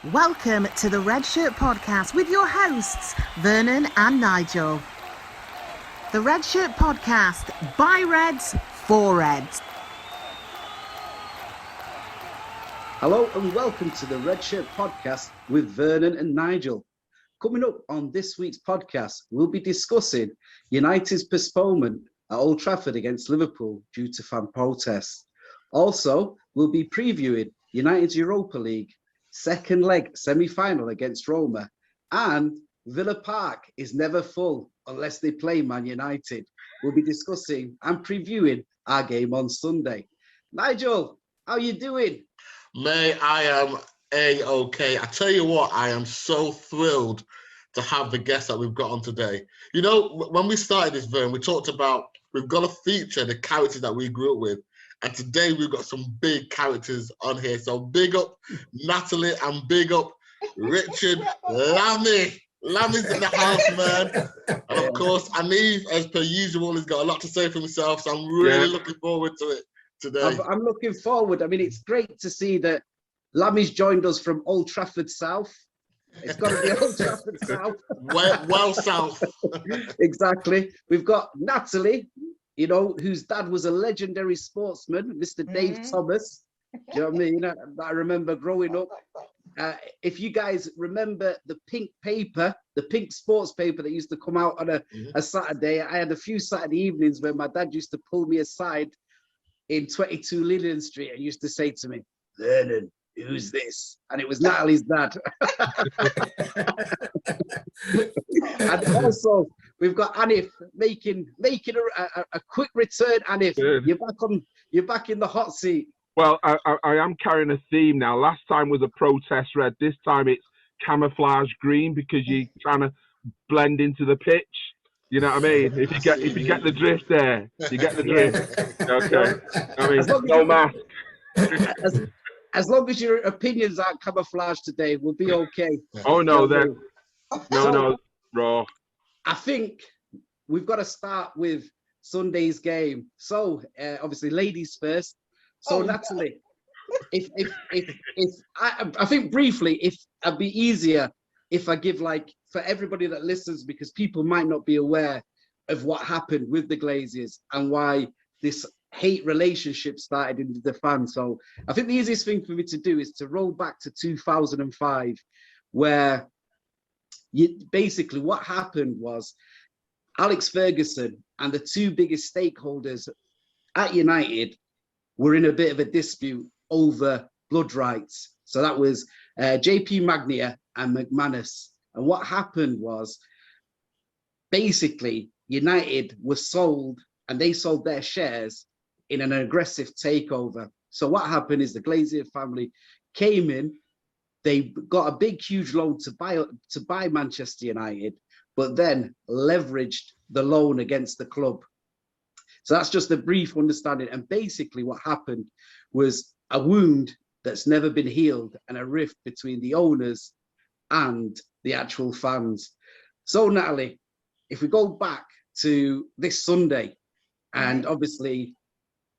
Welcome to the Red Shirt Podcast with your hosts, Vernon and Nigel. The Red Shirt Podcast, by Reds, for Reds. Hello and welcome to the Red Shirt Podcast with Vernon and Nigel. Coming up on this week's podcast, we'll be discussing United's postponement at Old Trafford against Liverpool due to fan protests. Also, we'll be previewing United's Europa League second leg semi-final against Roma, and Villa Park is never full unless they play Man United. We'll be discussing and previewing our game on Sunday. Nigel, how you doing? Mate, I am A-OK. I tell you what, I am so thrilled to have the guests that we've got on today. You know, when we started this, Vern, we talked about we've got to feature the characters that we grew up with. And today we've got some big characters on here. So big up Natalie and big up Richard Lammy. Lammy's in the house, man. And of course, Aniv, as per usual, has got a lot to say for himself. So I'm really looking forward to it today. I'm looking forward. I mean, it's great to see that Lammy's joined us from Old Trafford South. It's got to be Old Trafford South. Well south. Exactly. We've got Natalie, you know, whose dad was a legendary sportsman, Mr. Dave Thomas. Do you know what I mean? I remember growing up. If you guys remember the pink paper, the pink sports paper that used to come out on a Saturday, I had a few Saturday evenings where my dad used to pull me aside in 22 Lillian Street and used to say to me, "Vernon, who's this?" And it was Natalie's dad. And also, we've got Anif making a quick return. Anif, you're back in the hot seat. Well, I am carrying a theme now. Last time was a protest red. This time it's camouflage green because you're trying to blend into the pitch. You know what I mean? If you get the drift there, you get the drift. Okay. I mean, no mask. As long as your opinions aren't camouflaged today, we'll be okay. Oh no, then no, raw. I think we've got to start with Sunday's game. So obviously, ladies first. So Natalie, if I think briefly, if it'd be easier if I give for everybody that listens, because people might not be aware of what happened with the Glazers and why this hate relationship started into the fans. So I think the easiest thing for me to do is to roll back to 2005, where basically what happened was Alex Ferguson and the two biggest stakeholders at United were in a bit of a dispute over blood rights. So that was JP Magnier and McManus. And what happened was basically United was sold, and they sold their shares in an aggressive takeover. So what happened is the Glazer family came in, they got a big, huge loan to buy Manchester United, but then leveraged the loan against the club. So that's just a brief understanding. And basically what happened was a wound that's never been healed and a rift between the owners and the actual fans. So Natalie, if we go back to this Sunday, and obviously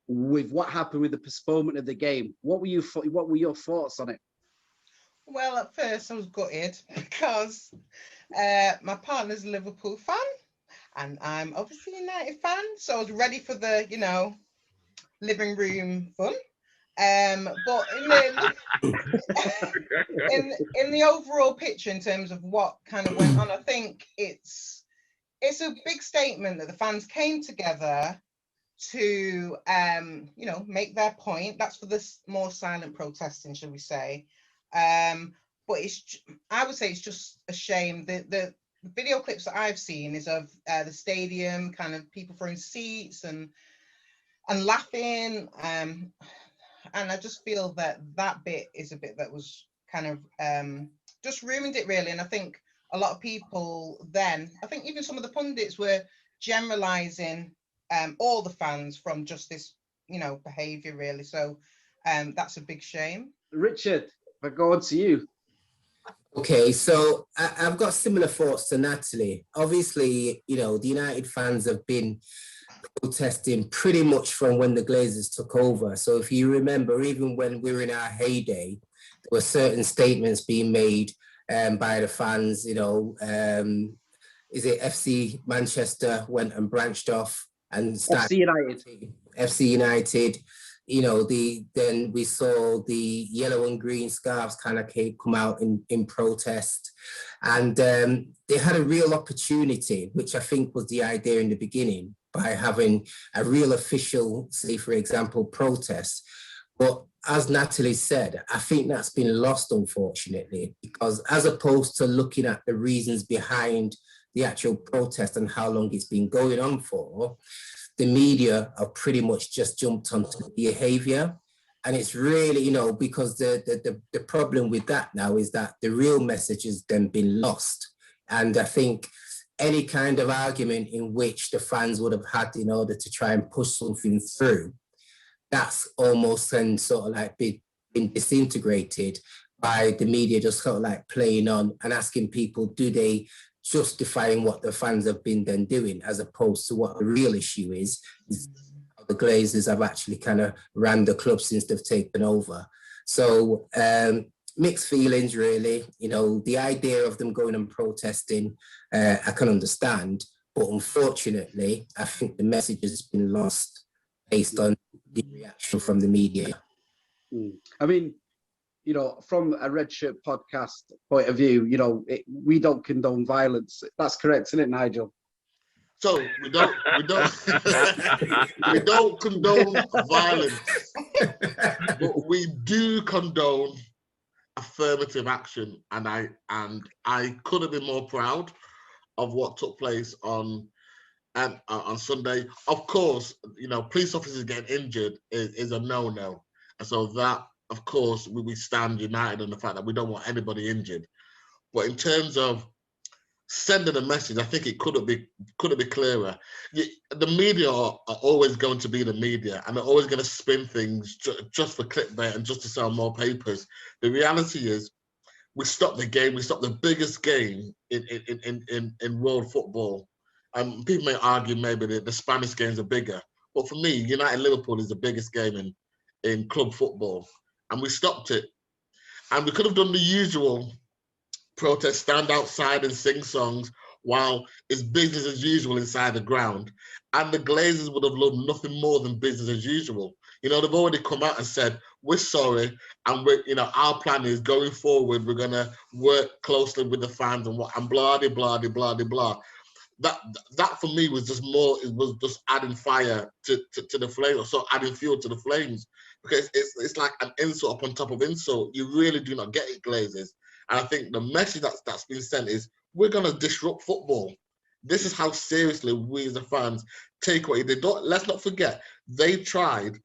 with what happened with the postponement of the game, what were your thoughts on it? Well, at first I was gutted because my partner's a Liverpool fan and I'm obviously a United fan, so I was ready for the, living room fun. But in the overall picture, in terms of what kind of went on, I think it's a big statement that the fans came together to make their point. That's for the more silent protesting, shall we say. But I would say it's just a shame. The video clips that I've seen is of the stadium, kind of people throwing seats and laughing. And I just feel that bit is a bit that was kind of just ruined it, really. And I think a lot of people then, I think even some of the pundits were generalizing all the fans from just this, behavior, really. So that's a big shame. Richard, if I go on to you. Okay, so I've got similar thoughts to Natalie. Obviously, the United fans have been protesting pretty much from when the Glazers took over. So if you remember, even when we were in our heyday, were certain statements being made by the fans. Is it FC Manchester went and branched off and started FC United. FC United. Then we saw the yellow and green scarves kind of come out in protest, and they had a real opportunity, which I think was the idea in the beginning, by having a real official, say for example, protest. But as Natalie said, I think that's been lost, unfortunately, because as opposed to looking at the reasons behind the actual protest and how long it's been going on for, the media have pretty much just jumped onto the behavior. And it's really, because the problem with that now is that the real message has then been lost. And I think any kind of argument in which the fans would have had in order to try and push something through, that's almost then sort of like been disintegrated by the media just sort of like playing on and asking people, do they justifying what the fans have been then doing, as opposed to what the real issue is how the Glazers have actually kind of ran the club since they've taken over. So mixed feelings, really. The idea of them going and protesting, I can understand, but unfortunately, I think the message has been lost based on the reaction from the media. I mean, from a Red Shirt podcast point of view, we don't condone violence. That's correct, isn't it, Nigel? So we don't we don't condone violence, but we do condone affirmative action, and I couldn't be more proud of what took place on Sunday. Of course, police officers getting injured is a no-no, and so that, of course, we stand united on the fact that we don't want anybody injured. But in terms of sending a message, I think it couldn't be clearer. The media are always going to be the media, and they're always going to spin things just for clickbait and just to sell more papers. The reality is, we stopped the game. We stopped the biggest game in world football. People may argue maybe the Spanish games are bigger, but for me, United Liverpool is the biggest game in club football, and we stopped it. And we could have done the usual protest, stand outside and sing songs while it's business as usual inside the ground. And the Glazers would have loved nothing more than business as usual. They've already come out and said, we're sorry, and our plan is going forward, we're going to work closely with the fans and blah, blah, blah, blah, blah. That for me was just more, it was just adding fire to the flames, so adding fuel to the flames, because it's like an insult upon top of insult. You really do not get it, Glazers. And I think the message that's been sent is, we're going to disrupt football. This is how seriously we as the fans take what they don't. Let's not forget, they tried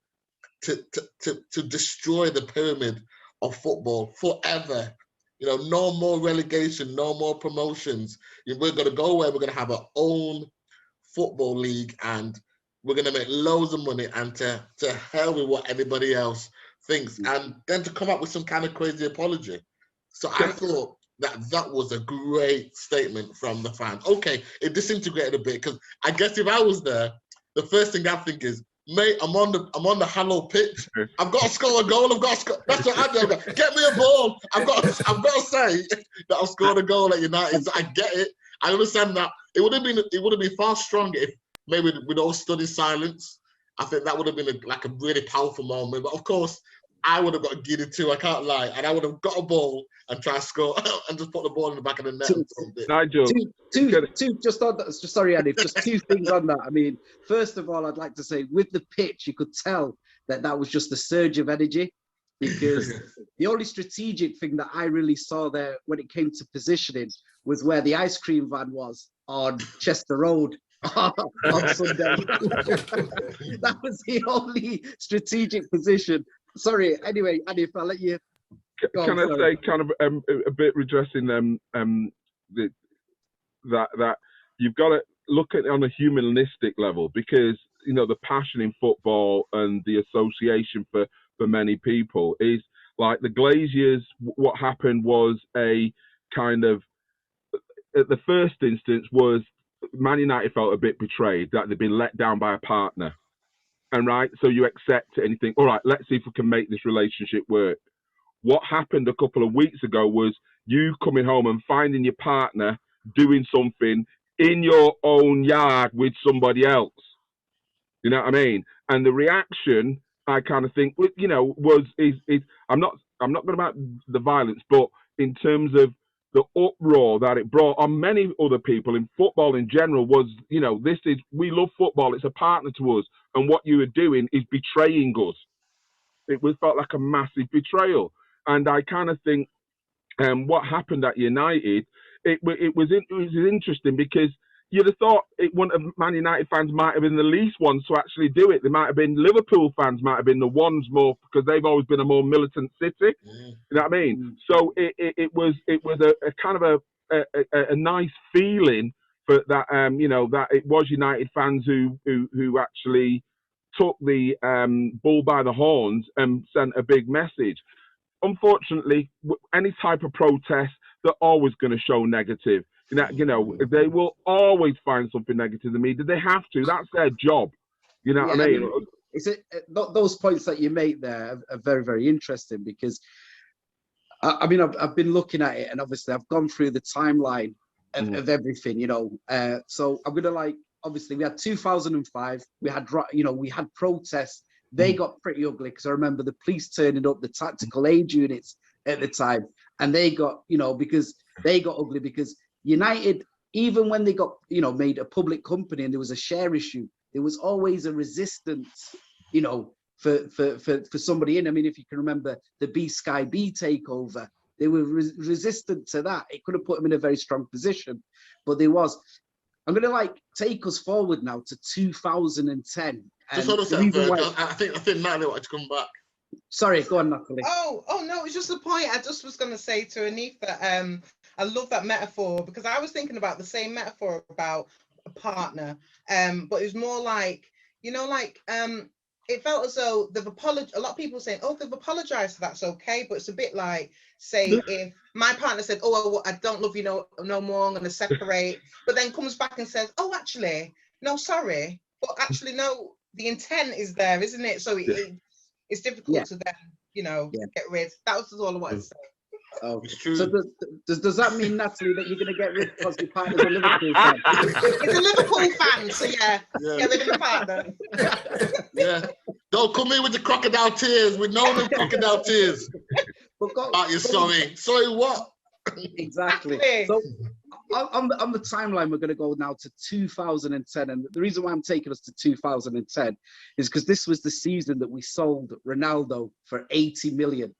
to destroy the pyramid of football forever. No more relegation, no more promotions. We're going to go away, we're going to have our own football league, and we're going to make loads of money, and to hell with what anybody else thinks. And then to come up with some kind of crazy apology. So I thought that was a great statement from the fans. Okay, it disintegrated a bit, because I guess if I was there, the first thing I think is, mate, I'm on the Hallow pitch. I've got to score a goal. I've got to score. That's what I do. Get me a ball. I've got to say that I've scored a goal at United. So I get it. I understand that. It would have been far stronger if maybe we'd all stood in silence. I think that would have been a really powerful moment. But of course, I would have got giddy too. I can't lie, and I would have got a ball and try to score and just put the ball in the back of the net. Nigel, sorry, Andy, just two things on that. I mean, first of all, I'd like to say, with the pitch, you could tell that was just a surge of energy, because the only strategic thing that I really saw there when it came to positioning was where the ice cream van was on Chester Road on Sunday. That was the only strategic position. Sorry, anyway, Andy, if I'll let you go. Can I say kind of a bit redressing that you've got to look at it on a humanistic level, because the passion in football and the association for many people is like the Glazers. What happened was a kind of, at the first instance, was Man United felt a bit betrayed that they'd been let down by a partner. And right, so you accept it and you think, all right, let's see if we can make this relationship work. What happened a couple of weeks ago was you coming home and finding your partner doing something in your own yard with somebody else. You know what I mean? And the reaction, I kind of think, you know, is I'm not going about the violence, but in terms of the uproar that it brought on many other people in football in general was, you know, we love football. It's a partner to us. And what you are doing is betraying us. It felt like a massive betrayal. And I kind of think what happened at United, it was interesting because you'd have thought one of Man United fans might have been the least ones to actually do it. They might have been Liverpool fans, might have been the ones more because they've always been a more militant city. You know what I mean? So it was a kind of a nice feeling for that. You know, that it was United fans who actually took the bull by the horns and sent a big message. Unfortunately, any type of protest, they're always going to show negative. You know, they will always find something negative in the media. They have to. That's their job. You know what I mean? Those points that you make there are very, very interesting because, I mean, I've been looking at it and obviously I've gone through the timeline of everything, you know. So I'm going to obviously we had 2005, we had protests. They got pretty ugly because I remember the police turning up, the tactical aid units at the time, and they got, you know, because they got ugly because United, even when they got, you know, made a public company and there was a share issue, there was always a resistance, you know, for somebody in. I mean, if you can remember the B Sky B takeover, they were resistant to that. It could have put them in a very strong position, but there was. I'm going to take us forward now to 2010. Just hold a second, I think Natalie wanted to come back. Sorry, go on, Natalie. Oh no, it's just a point. I just was going to say to Anif that I love that metaphor because I was thinking about the same metaphor about a partner, but it was more like, you know, it felt as though they've apologized. A lot of people saying, "Oh, they've apologized, so that's okay." But it's a bit like, say, if my partner said, "Oh, I don't love you no more. I'm going to separate," but then comes back and says, "Oh, actually, no, sorry, but actually, no." The intent is there, isn't it? So it's difficult to then, you know, get rid. That was all I wanted to say. Oh, it's true. So does that mean, Natalie, that you're going to get rid because your partner's a Liverpool fan? He's a Liverpool fan, so get rid of the partner. Yeah. Don't come in with the crocodile tears. We know the crocodile tears. You're sorry. Sorry what? Exactly. So on the timeline, we're going to go now to 2010. And the reason why I'm taking us to 2010 is because this was the season that we sold Ronaldo for 80 million.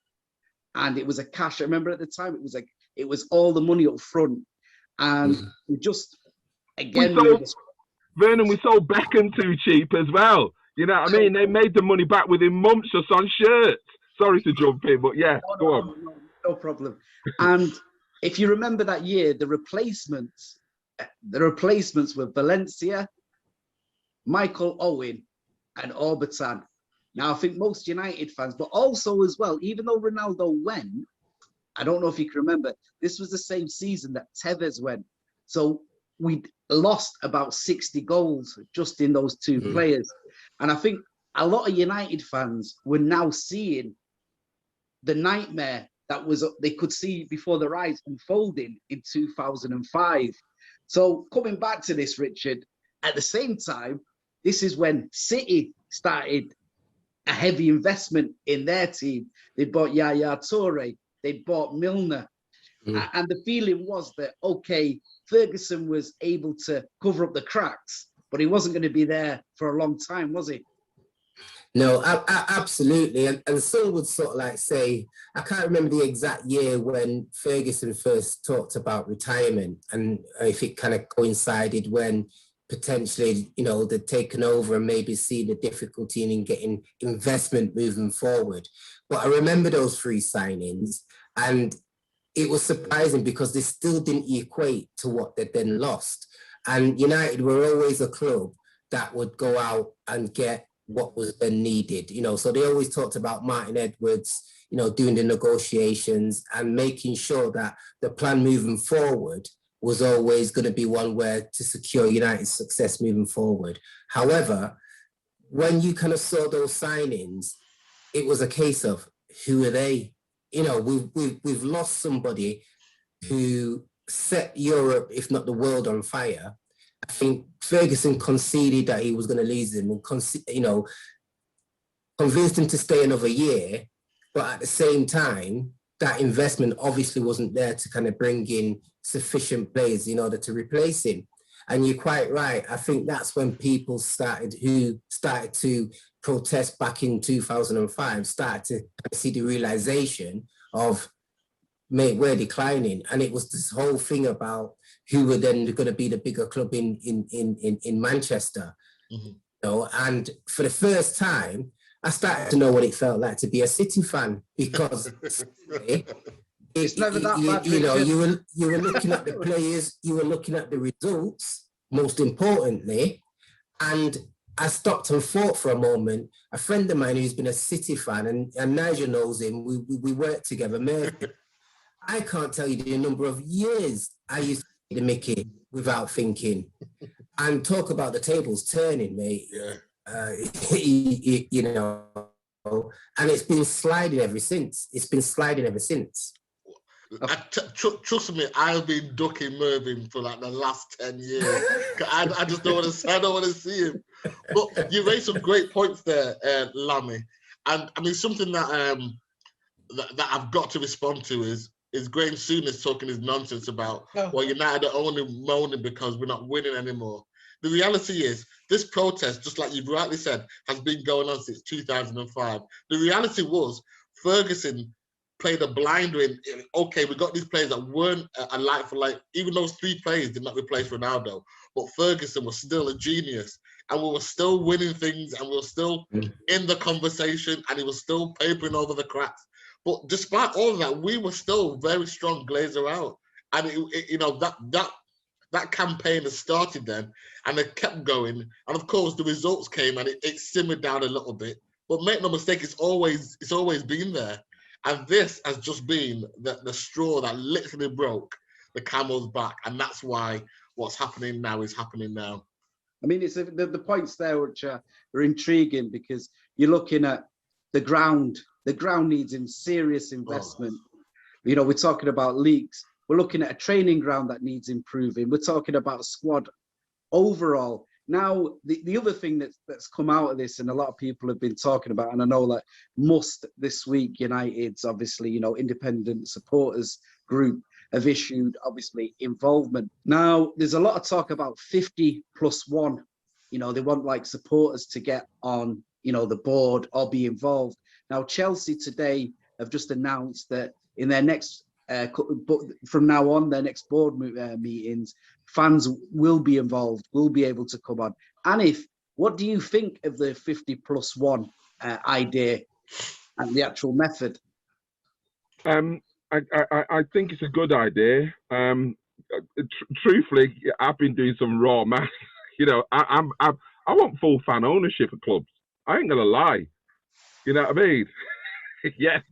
And it was a cash. I remember at the time, it was all the money up front. And we just, again, Vernon, we sold Beckham too cheap as well. You know what I mean? They made the money back within months just on shirts. Sorry to jump in, but yeah, go on. No problem. And if you remember that year, the replacements were Valencia, Michael Owen, and Orbitan. Now, I think most United fans, but also as well, even though Ronaldo went, I don't know if you can remember, this was the same season that Tevez went. So we lost about 60 goals just in those two players. And I think a lot of United fans were now seeing the nightmare that they could see before their eyes unfolding in 2005. So coming back to this, Richard, at the same time, this is when City started a heavy investment in their team. They bought Yaya Toure, they bought Milner. And the feeling was that, okay, Ferguson was able to cover up the cracks, but he wasn't going to be there for a long time, was he? No, absolutely. And some would sort of say, I can't remember the exact year when Ferguson first talked about retirement and if it kind of coincided when potentially, you know, they'd taken over and maybe seen the difficulty in getting investment moving forward. But I remember those three signings and it was surprising because they still didn't equate to what they'd then lost. And United were always a club that would go out and get what was then needed, you know. So they always talked about Martin Edwards, you know, doing the negotiations and making sure that the plan moving forward was always going to be one where to secure United's success moving forward. However, when you kind of saw those signings, it was a case of who are they? we've lost somebody who set Europe, if not the world, on fire. I think Ferguson conceded that he was going to lose him and, convinced him to stay another year. But at the same time, that investment obviously wasn't there to kind of bring in sufficient players in order to replace him. And you're quite right. I think that's when people started to protest back in 2005, started to see the realization of, mate, we're declining. And it was this whole thing about who were then going to be the bigger club in Manchester. And for the first time, I started to know what it felt like to be a City fan, because it's never that bad. You were looking at the players, you were looking at the results, most importantly. And I stopped and thought for a moment. A friend of mine who's been a City fan, and Nigel knows him, we worked together, Murphy. I can't tell you the number of years I used to see the Mickey without thinking. And talk about the tables turning, mate. Yeah. And it's been sliding ever since. Trust me, I've been ducking Mervyn for like the last 10 years. I just don't want to see him. But you raised some great points there, Lammy. And I mean, something that that I've got to respond to is Graham Souness talking his nonsense about, well, United are only moaning because we're not winning anymore. The reality is, this protest, just like you've rightly said, has been going on since 2005. The reality was, Ferguson played a blinder in, okay, we got these players that weren't a like for like, even those 3 players did not replace Ronaldo, but Ferguson was still a genius, and we were still winning things, and we were still in the conversation, and he was still papering over the cracks. But despite all of that, we were still very strong Glazer out. And, that campaign has started then, and it kept going. And of course, the results came, and it simmered down a little bit. But make no mistake, it's always been there. And this has just been the straw that literally broke the camel's back. And that's why what's happening now is happening now. I mean, it's the points there which are intriguing, because you're looking at the ground. The ground needs serious investment. We're talking about leaks. We're looking at a training ground that needs improving. We're talking about a squad overall. Now, the other thing that's come out of this, and a lot of people have been talking about, and I know that this week, United's obviously, independent supporters group have issued, obviously, involvement. Now, there's a lot of talk about 50+1. They want like supporters to get on, the board or be involved. Now, Chelsea today have just announced that in their next, from now on, their next board meetings, fans will be involved, will be able to come on. Anif, what do you think of the 50+1 idea and the actual method? I think it's a good idea. Truthfully, I've been doing some raw math. I want full fan ownership of clubs. I ain't gonna lie. You know what I mean? Yes,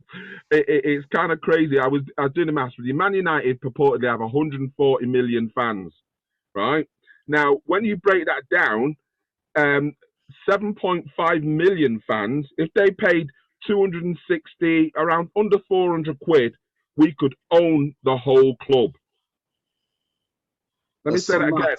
it's kind of crazy. I was doing the maths with you. Man United purportedly have 140 million fans, right? Now, when you break that down, 7.5 million fans, if they paid 260, around under 400 quid, we could own the whole club. Let me say that again.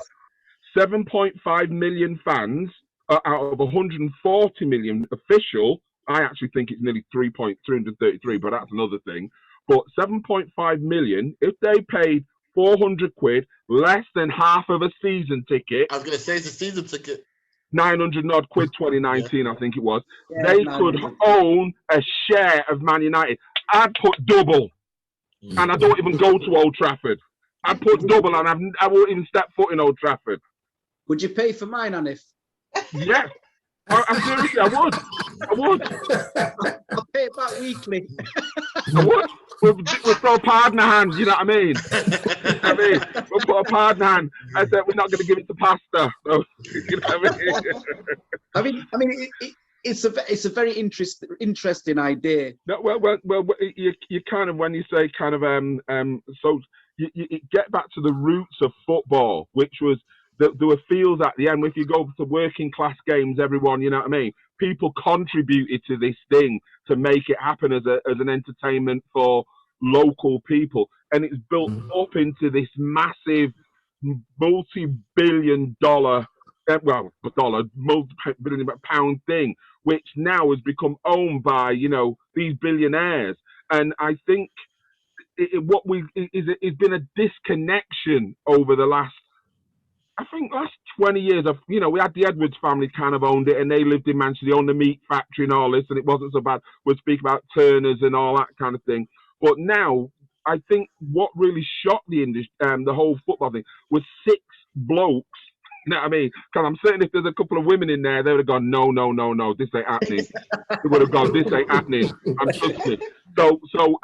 7.5 million fans out of 140 million official. I actually think it's nearly 333, but that's another thing. But 7.5 million, if they paid 400 quid, less than half of a season ticket. I was going to say it's a season ticket. 900 odd quid, 2019, I think it was. Yeah, they could own a share of Man United. I'd put double, and I don't even go to Old Trafford. I'd put double, and I won't even step foot in Old Trafford. Would you pay for mine, Anif? Yes. Seriously, I would. I'll pay it back weekly. I would. We'll throw a pard in the hand, you know what I mean? We'll put a pard in the hand. I said we're not going to give it to pasta. So, you know what I mean? It's a very interesting idea. No, well, you kind of, when you say kind of so you get back to the roots of football, which was. There were fields at the end. If you go to working class games, everyone, you know what I mean? people contributed to this thing to make it happen as an entertainment for local people, and it's built up into this massive multi-billion dollar, multi-billion pound thing, which now has become owned by these billionaires. And I think it's been a disconnection over the last 20 years. We had the Edwards family kind of owned it, and they lived in Manchester. They owned the meat factory and all this, and it wasn't so bad. We'd speak about Turners and all that kind of thing. But now, I think what really shocked the industry, the whole football thing, was 6 blokes. You know what I mean? Because I'm certain if there's a couple of women in there, they would have gone, no, this ain't happening. They would have gone, this ain't happening. I'm trusted. So,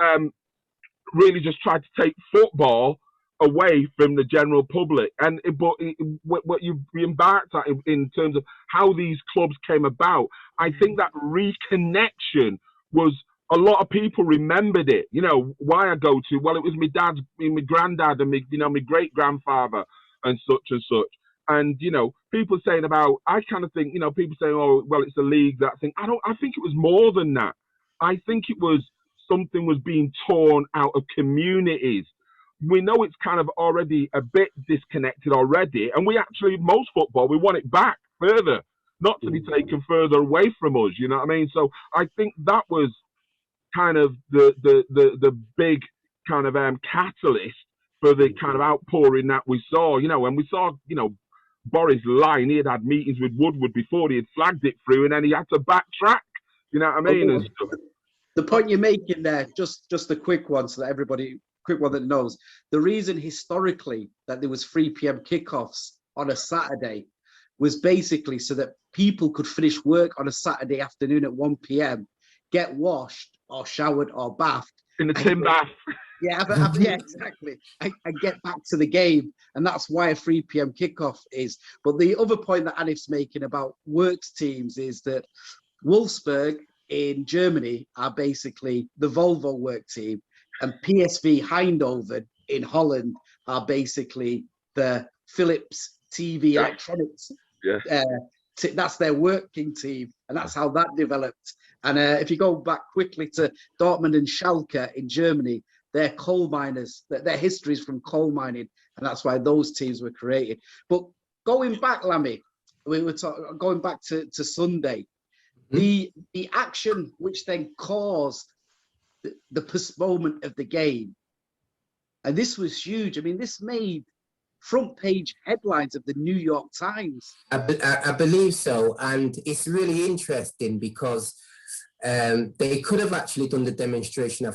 really just tried to take football away from the general public. But what you embarked at in terms of how these clubs came about, I think that reconnection was, a lot of people remembered it. Why I go to, well, it was my dad's, my granddad, and my great grandfather, and such. And people saying about, I kind of think, people saying, oh, well, it's a league, that thing. I think it was more than that. I think it was something was being torn out of communities. We know it's kind of already a bit disconnected already, and most football, we want it back further, not to be taken further away from us. You know what I mean? So I think that was kind of the big kind of catalyst for the kind of outpouring that we saw. And we saw Boris lying. He had meetings with Woodward before he had flagged it through, and then he had to backtrack. You know what I mean? And stuff. The point you're making there, just a quick one, so that everybody, quick one that knows, the reason historically that there was 3 p.m. kickoffs on a Saturday was basically so that people could finish work on a Saturday afternoon at 1 p.m., get washed or showered or bathed. In the tin bath. Yeah, exactly. And get back to the game. And that's why a 3 p.m. kickoff is. But the other point that Anif's making about works teams is that Wolfsburg in Germany are basically the Volvo work team, and PSV Eindhoven in Holland are basically the Philips TV electronics. Yeah. That's their working team, and that's how that developed. And if you go back quickly to Dortmund and Schalke in Germany, they're coal miners. Their history is from coal mining, and that's why those teams were created. But going back, Lammy, we were going back to Sunday. The action which then caused the postponement of the game, and this was huge. I mean, this made front page headlines of the New York Times. I believe so, and it's really interesting because they could have actually done the demonstration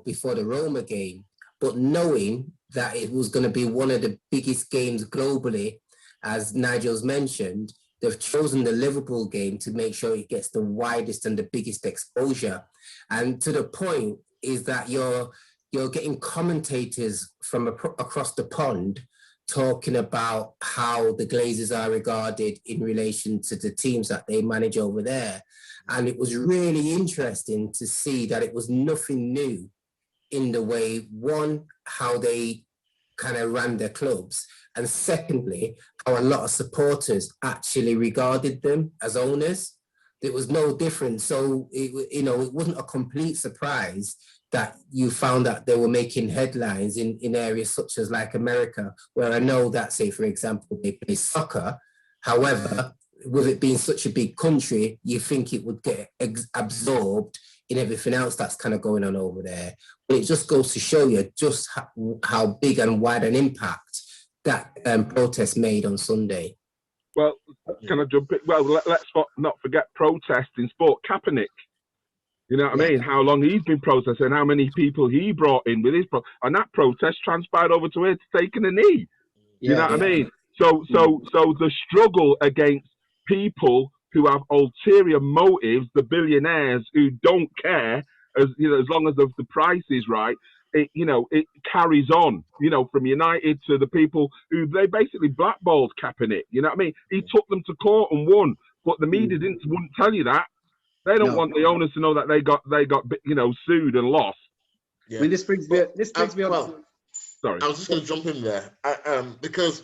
before the Roma game, but knowing that it was going to be one of the biggest games globally, as Nigel's mentioned, they've chosen the Liverpool game to make sure it gets the widest and the biggest exposure. And to the point is that you're getting commentators from across the pond talking about how the Glazers are regarded in relation to the teams that they manage over there. And it was really interesting to see that it was nothing new in the way, one, how they kind of ran their clubs, and secondly, how a lot of supporters actually regarded them as owners. There was no difference. So, it wasn't a complete surprise that you found that they were making headlines in areas such as like America, where I know that, say, for example, they play soccer. However, with it being such a big country, you think it would get absorbed in everything else that's kind of going on over there. But it just goes to show you just how big and wide an impact that protest made on Sunday. Well, can I jump in? Well, let's not forget protest in sport. Kaepernick, you know what I mean? How long he's been protesting, how many people he brought in with his and that protest transpired over to here to taking a knee. You know what I mean? So the struggle against people who have ulterior motives, the billionaires who don't care, as long as the price is right, it carries on, from United to the people who they basically blackballed Kaepernick. You know what I mean? He took them to court and won, but the media wouldn't tell you that. They don't want the owners to know that they got sued and lost. Yeah. I mean, this brings me on. Well, sorry, I was just going to jump in there because,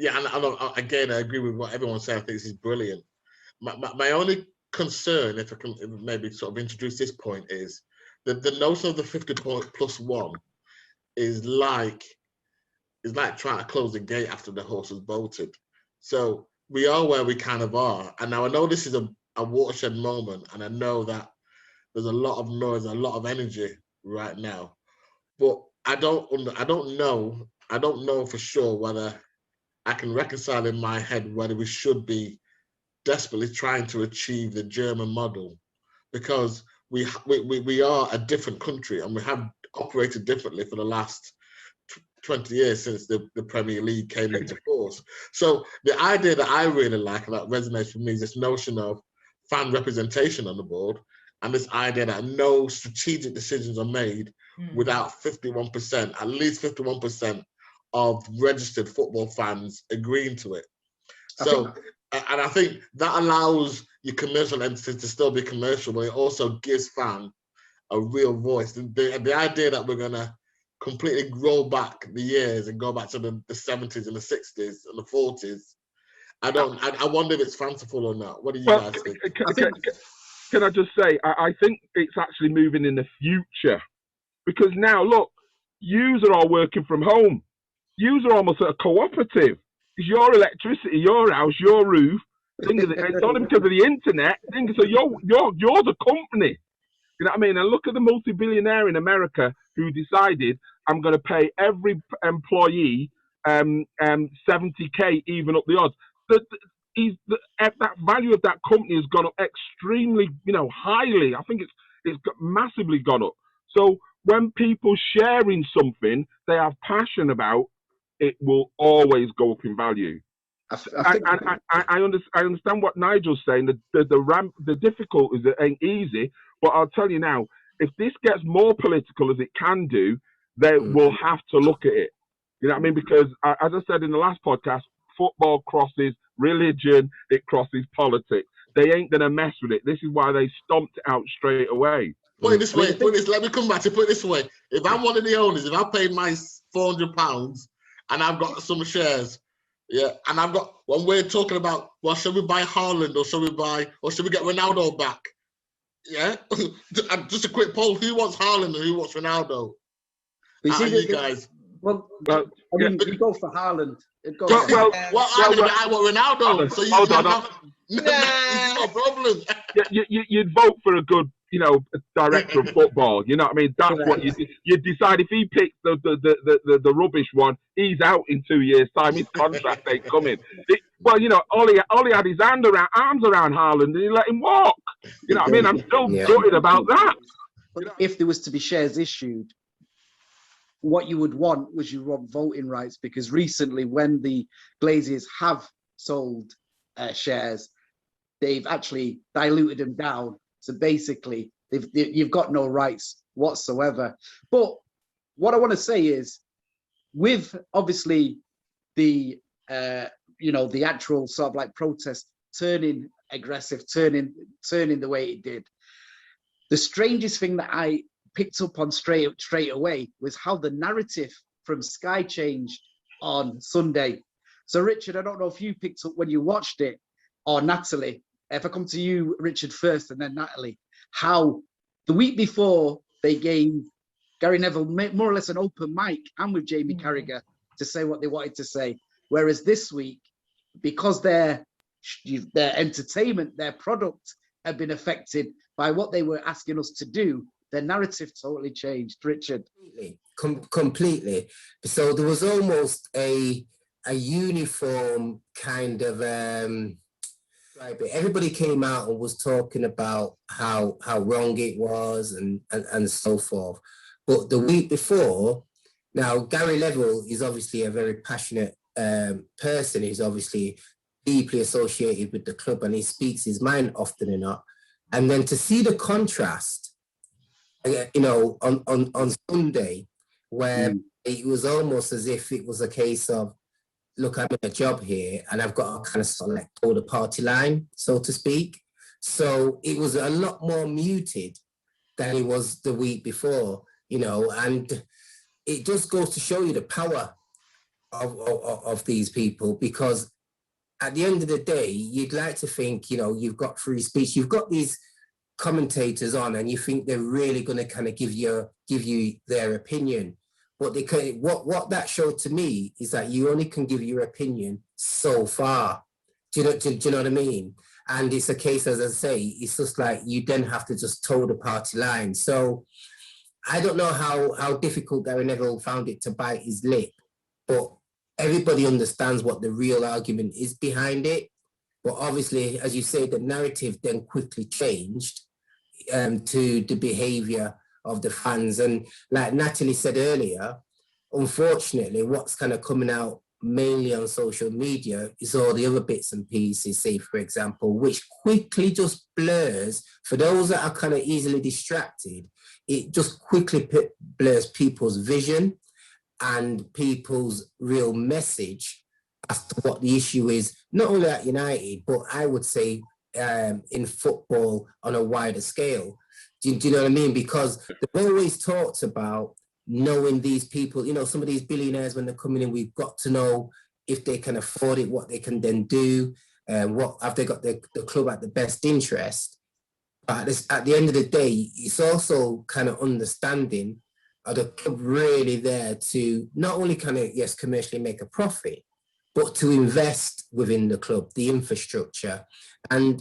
and again, I agree with what everyone's saying. I think this is brilliant. my only concern, if I can maybe sort of introduce this point, is that the notion of the 50 point plus one is like trying to close the gate after the horse has bolted. So we are where we kind of are. And now I know this is a watershed moment, and I know that there's a lot of noise, a lot of energy right now. But I don't know for sure whether I can reconcile in my head whether we should be desperately trying to achieve the German model, because we are a different country and we have operated differently for the last 20 years since the Premier League came into force. So the idea that I really like, that resonates with me, is this notion of fan representation on the board, and this idea that no strategic decisions are made without 51%, at least 51% of registered football fans agreeing to it. And I think that allows your commercial entities to still be commercial, but it also gives fans a real voice. The idea that we're going to completely roll back the years and go back to the 70s and the 60s and the 40s, I wonder if it's fanciful or not. What do you guys think? Can I just say, I think it's actually moving in the future, because now, look, yous are all working from home. Yous are almost a cooperative. It's your electricity, your house, your roof. It's only because of the internet. So you're the company. You know what I mean? And look at the multi-billionaire in America who decided, I'm going to pay every employee 70K, even up the odds. That value of that company has gone up extremely, highly. I think it's massively gone up. So when people share in something they have passion about, it will always go up in value. I understand what Nigel's saying. The difficulties, it ain't easy. But I'll tell you now, if this gets more political as it can do, they will have to look at it. You know what I mean? Because as I said in the last podcast, football crosses religion, it crosses politics. They ain't gonna mess with it. This is why they stomped it out straight away. Put it this way. Let me come back to put it this way. If I'm one of the owners, if I paid my £400 and I've got some shares, and I've got, when we're talking about, well, should we buy Haaland or should we get Ronaldo back? Yeah, just a quick poll: who wants Haaland and who wants Ronaldo? You guys. Well, I mean, you go for Haaland. I want Ronaldo. So hold on. No problem. You'd vote for a good, director of football. You know what I mean? That's what you decide. If he picks the rubbish one, he's out in 2 years' time. His contract ain't coming. Ollie had his arms around Haaland and he let him walk. You know what I mean? I'm still gutted about that. But if there was to be shares issued, what you would want voting rights, because recently when the Glazers have sold shares, they've actually diluted them down. So basically, you've got no rights whatsoever. But what I want to say is, with obviously the the actual sort of like protest turning aggressive, turning the way it did, the strangest thing that I picked up on straight away was how the narrative from Sky changed on Sunday. So Richard, I don't know if you picked up when you watched it, or Natalie. If I come to you, Richard, first, and then Natalie, how the week before they gave Gary Neville more or less an open mic, and with Jamie Carragher, to say what they wanted to say. Whereas this week, because their entertainment, their product had been affected by what they were asking us to do, their narrative totally changed. Richard. Completely. So there was almost a uniform kind of everybody came out and was talking about how wrong it was and so forth. But the week before, now Gary Neville is obviously a very passionate person. He's obviously deeply associated with the club and he speaks his mind often enough. And then to see the contrast, on Sunday, where it was almost as if it was a case of, look, I'm in a job here and I've got to kind of sort of like toe the party line, so to speak. So it was a lot more muted than it was the week before, and it just goes to show you the power of these people, because at the end of the day, you'd like to think, you've got free speech, you've got these commentators on, and you think they're really going to kind of give you their opinion. But what that showed to me is that you only can give your opinion so far. Do you know what I mean? And it's a case, as I say, it's just like you then have to just toe the party line. So I don't know how difficult Gary Neville found it to bite his lip, but everybody understands what the real argument is behind it. But obviously, as you say, the narrative then quickly changed to the behavior of the fans. And like Natalie said earlier, unfortunately, what's kind of coming out mainly on social media is all the other bits and pieces, say, for example, which quickly just blurs, for those that are kind of easily distracted, it just quickly blurs people's vision and people's real message as to what the issue is, not only at United, but I would say in football on a wider scale. Do you know what I mean? Because they've always talked about knowing these people, some of these billionaires, when they're coming in, we've got to know if they can afford it, what they can then do, what have they got the club at the best interest. But at the end of the day, it's also kind of understanding, are the club really there to not only kind of, yes, commercially make a profit, but to invest within the club, the infrastructure. And,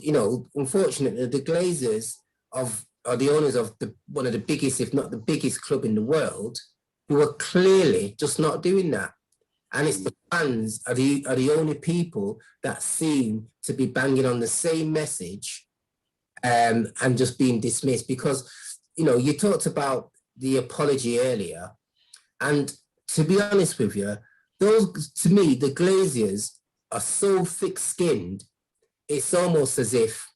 unfortunately, the Glazers are the owners of one of the biggest, if not the biggest club in the world, who are clearly just not doing that. And it's the fans are the only people that seem to be banging on the same message and just being dismissed. Because, you talked about the apology earlier. And to be honest with you, to me, the Glazers are so thick-skinned, it's almost as if,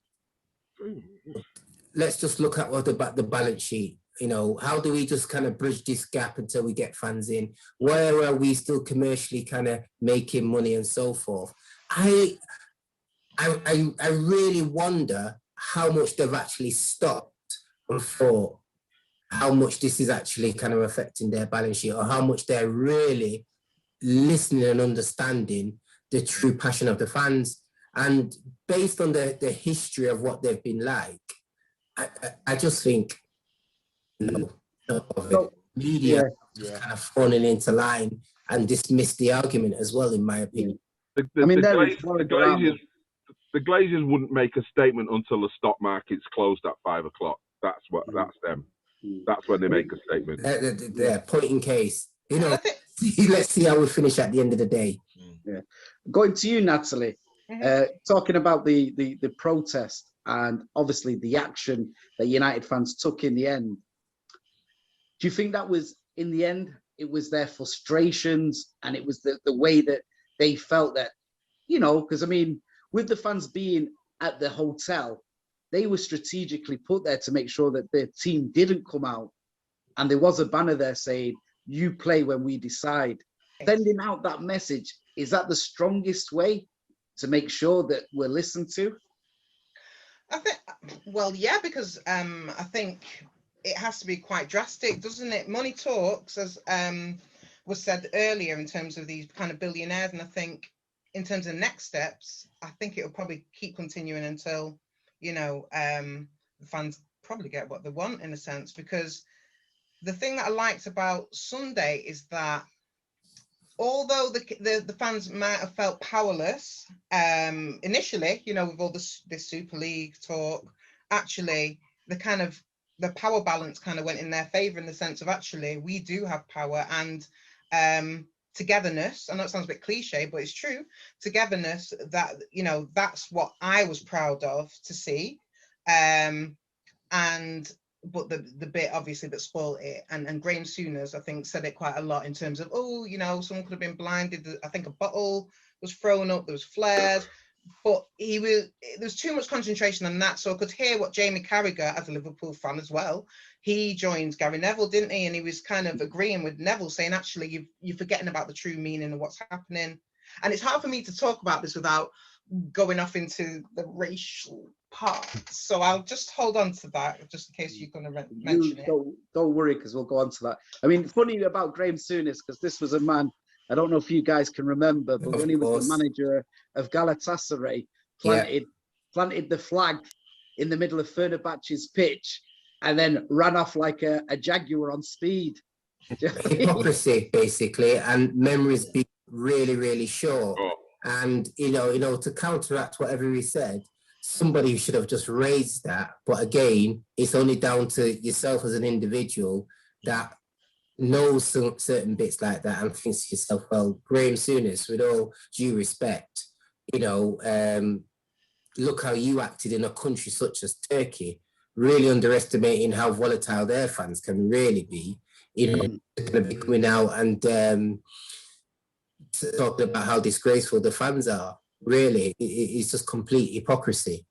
let's just look at the balance sheet. How do we just kind of bridge this gap until we get fans in? Where are we still commercially kind of making money and so forth? I really wonder how much they've actually stopped and thought how much this is actually kind of affecting their balance sheet, or how much they're really listening and understanding the true passion of the fans. And based on the history of what they've been like, I just think media just kind of falling into line and dismiss the argument as well, in my opinion. The Glazers wouldn't make a statement until the stock market's closed at 5 o'clock. That's them. That's when they make a statement. They're point in case. Let's see how we finish at the end of the day. Yeah. Going to you, Natalie, talking about the protest and obviously the action that United fans took in the end. Do you think that was, in the end, it was their frustrations and it was the way that they felt that, because I mean, with the fans being at the hotel, they were strategically put there to make sure that their team didn't come out. And there was a banner there saying, "You play when we decide." Sending out that message, is that the strongest way to make sure that we're listened to? I think, well, yeah, because I think it has to be quite drastic, doesn't it? Money talks, as was said earlier, in terms of these kind of billionaires. And I think in terms of next steps, I think it'll probably keep continuing until, the fans probably get what they want, in a sense. Because the thing that I liked about Sunday is that although the fans might have felt powerless initially, with all this Super League talk, actually the power balance kind of went in their favor, in the sense of, actually, we do have power, and togetherness. I know it sounds a bit cliche, but it's true. Togetherness, that, that's what I was proud of to see. But the bit, obviously, that spoiled it, and Graham Souness, I think, said it quite a lot in terms of, someone could have been blinded. I think a bottle was thrown up, there was flares, but there's too much concentration on that. So I could hear what Jamie Carragher, as a Liverpool fan as well, he joined Gary Neville, didn't he? And he was kind of agreeing with Neville, saying, actually, you're forgetting about the true meaning of what's happening. And it's hard for me to talk about this without going off into the racial part, so I'll just hold on to that, just in case you're going to mention it. Don't worry, because we'll go on to that. I mean, funny about Graham Souness, because this was a man I don't know if you guys can remember, but Of when he was course. the manager of Galatasaray, planted the flag in the middle of Fenerbahce's pitch and then ran off like a jaguar on speed. Hypocrisy, basically, and memories be really, really short. Oh. And you know, to counteract whatever he said, somebody should have just raised that. But again, it's only down to yourself as an individual that knows some certain bits like that and thinks to yourself, well, Graham Souness, with all due respect, you know, look how you acted in a country such as Turkey, really underestimating how volatile their fans can really be. You know, going to be coming out and talking about how disgraceful the fans are. Really, it's just complete hypocrisy.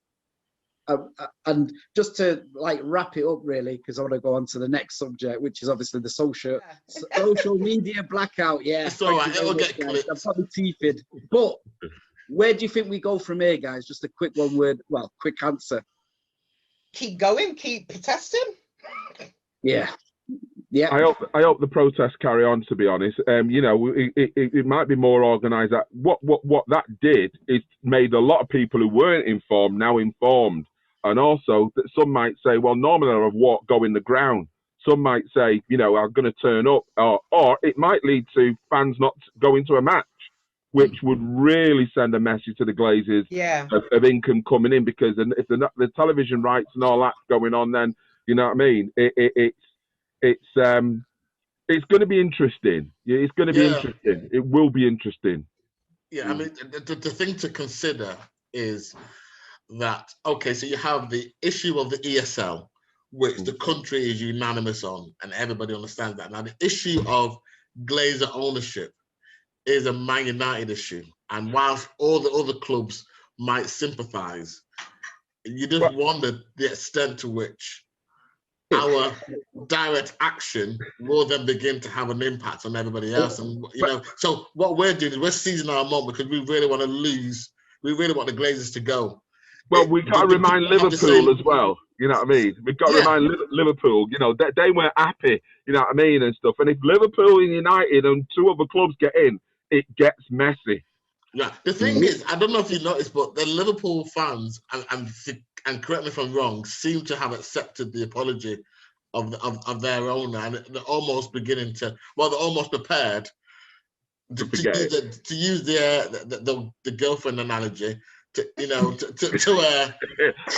And just to like wrap it up, really, because I want to go on to the next subject, which is obviously the social media blackout. Yeah, it's all right. It'll get clipped. I'm probably teething. But where do you think we go from here, guys? Just a quick one word, well, quick answer. Keep going, keep protesting. Yeah. Yeah. I hope the protests carry on, to be honest. You know, it might be more organised. That what that did is made a lot of people who weren't informed now informed. And also that some might say, well, normally I would go in the ground. Some might say, you know, I'm going to turn up, or it might lead to fans not going to a match, which would really send a message to the Glazers of income coming in, because if the television rights and all that's going on, then you know what I mean. It's going to be interesting. It's going to be interesting. It will be interesting. Yeah, I mean, the thing to consider is that, okay, so you have the issue of the ESL, which the country is unanimous on, and everybody understands that. Now, the issue of Glazer ownership is a Man United issue. And whilst all the other clubs might sympathise, you just wonder the extent to which our direct action will then begin to have an impact on everybody else. And, you know, so what we're doing is we're seizing our moment because we really want to lose. We really want the Glazers to go. Well, we've got to remind Liverpool as well. You know what I mean? We've got to remind Liverpool, you know, they weren't happy, you know what I mean, and stuff. And if Liverpool and United and two other clubs get in, it gets messy. Yeah, the thing is, I don't know if you noticed, but the Liverpool fans, and correct me if I'm wrong, seem to have accepted the apology of their owner, and they're almost beginning to, well, they're almost prepared to use the girlfriend analogy. To, you know, to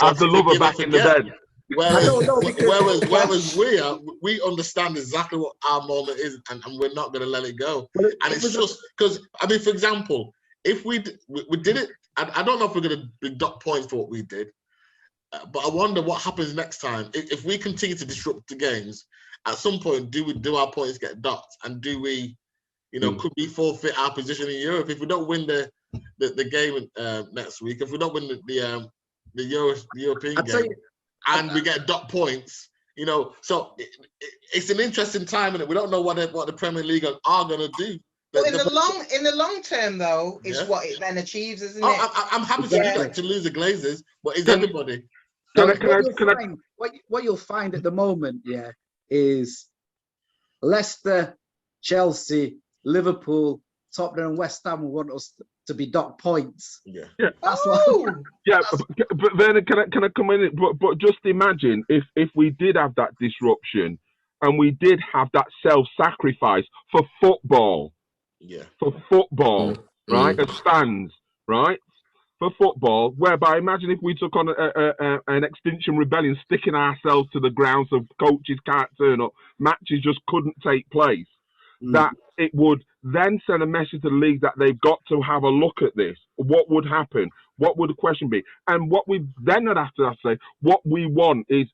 have the lover back in the bed. Whereas we understand exactly what our moment is, and we're not going to let it go. And it's just because, I mean, for example, if we did it, I don't know if we're going to dock points for what we did, but I wonder what happens next time if we continue to disrupt the games. At some point, do our points get docked, and do we, you know, could we forfeit our position in Europe if we don't win the game next week? If we don't win the European game, and we get dot points, you know, so it's an interesting time, and we don't know what the Premier League are going to do. Well, in the long term, though, is what it then achieves, isn't it? I'm happy to do that, to lose the Glazers, but is everybody? What you'll find at the moment, is Leicester, Chelsea, Liverpool, Tottenham, and West Ham will want us to be docked points. But Vernon, can I come in? But just imagine if we did have that disruption, and we did have that self-sacrifice for football. Right, as fans, right, for football. Whereby, imagine if we took on an Extinction Rebellion, sticking ourselves to the ground so coaches can't turn up, matches just couldn't take place. That it would then send a message to the league that they've got to have a look at this. What would happen? What would the question be? And what we then would have to say, what we want is,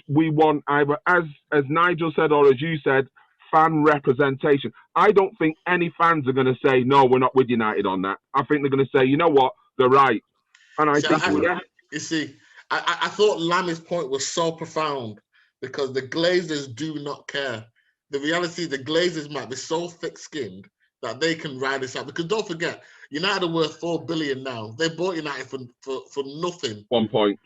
we want either, as Nigel said, or as you said, fan representation. I don't think any fans are going to say, no, we're not with United on that. I think they're going to say, you know what, they're right. And I you see, I thought Lammy's point was so profound, because the Glazers do not care. The reality is the Glazers might be so thick-skinned that they can ride this out. Because don't forget, United are worth $4 billion now. They bought United for nothing. 1 point,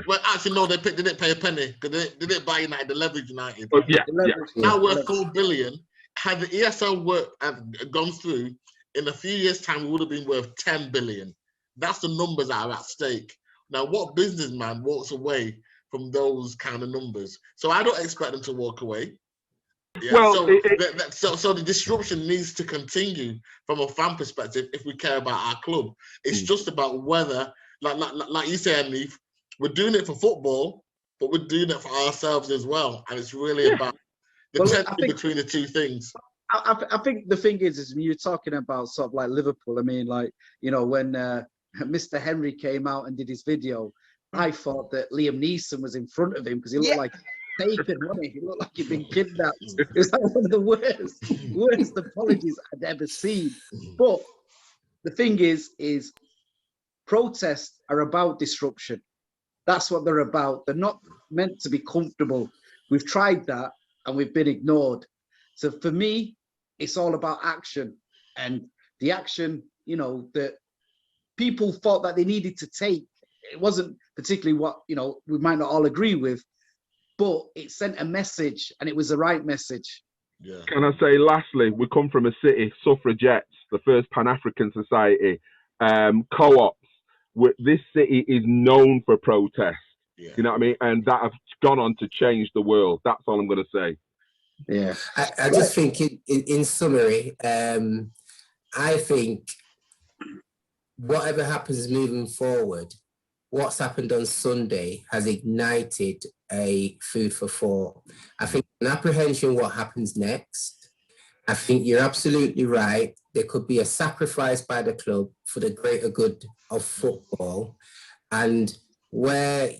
Well, actually, no, they didn't pay a penny, because they didn't buy United. They leveraged United. Now worth $4 billion. had the ESL work have gone through, in a few years' time, we would have been worth 10 billion. That's the numbers that are at stake. Now, what businessman walks away from those kind of numbers? So I don't expect them to walk away. Yeah, Well, so the disruption needs to continue from a fan perspective if we care about our club. It's just about whether, like you say, Anif, we're doing it for football, but we're doing it for ourselves as well. And it's really about the tension between the two things. I think the thing is when you're talking about sort of like Liverpool, I mean, like, you know, when Mr. Henry came out and did his video, I thought that Liam Neeson was in front of him because he looked like taken money. He looked like he'd been kidnapped. It was like one of the worst apologies I'd ever seen. But the thing is protests are about disruption. That's what they're about. They're not meant to be comfortable. We've tried that and we've been ignored. So for me, it's all about action, and the action, you know, that people thought that they needed to take. It wasn't particularly what, you know, we might not all agree with, but it sent a message, and it was the right message. Yeah. Can I say, lastly, we come from a city, suffragettes, the first Pan-African society, co-ops. This city is known for protest. Yeah. You know what I mean? And that has gone on to change the world. That's all I'm going to say. Yeah. I just think, in summary, I think whatever happens moving forward, what's happened on Sunday has ignited a food for thought. I think an apprehension what happens next. I think you're absolutely right. There could be a sacrifice by the club for the greater good of football, and where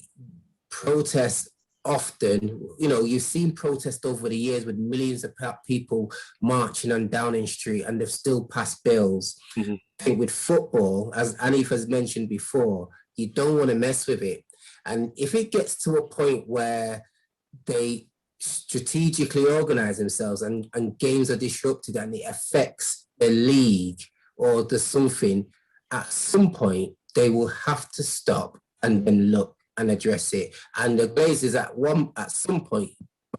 protests often, you know, you've seen protests over the years with millions of people marching on Downing Street, and they've still passed bills. Mm-hmm. I think with football, as Anif has mentioned before, you don't want to mess with it. And if it gets to a point where they strategically organize themselves and games are disrupted and it affects the league or the something, at some point they will have to stop and then look and address it. And the Glazers at some point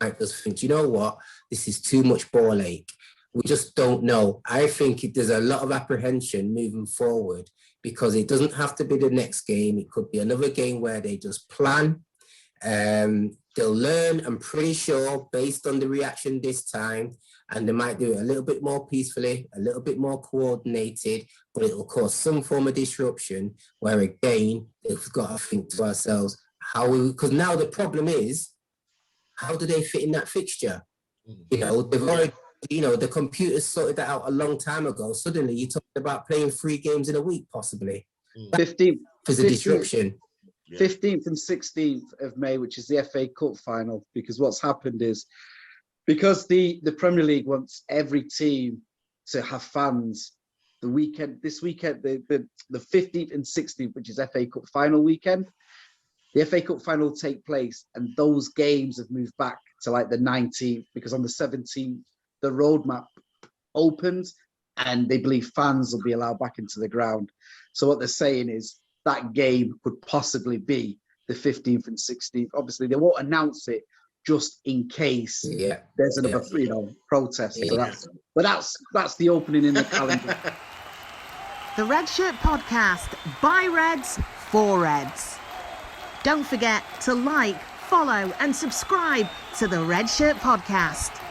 might just think, you know what, this is too much ball ache. We just don't know. I think there's a lot of apprehension moving forward, because it doesn't have to be the next game. It could be another game where they just plan. They'll learn, I'm pretty sure, based on the reaction this time, and they might do it a little bit more peacefully, a little bit more coordinated, but it will cause some form of disruption where, again, we've got to think to ourselves, because now the problem is, how do they fit in that fixture? You know, they've already, you know, the computers sorted that out a long time ago. Suddenly you're talking about playing 3 games in a week, possibly. 15th. There's a disruption. 15th and 16th of May, which is the FA Cup final, because what's happened is, because the Premier League wants every team to have fans, this weekend, the 15th and 16th, which is FA Cup final weekend, the FA Cup final will take place, and those games have moved back to like the 19th, because on the 17th, the roadmap opens, and they believe fans will be allowed back into the ground. So what they're saying is that game could possibly be the 15th and 16th. Obviously, they won't announce it just in case there's another, protest. Yeah. So that's the opening in the calendar. The Red Shirt Podcast, by Reds, for Reds. Don't forget to like, follow and subscribe to the Red Shirt Podcast.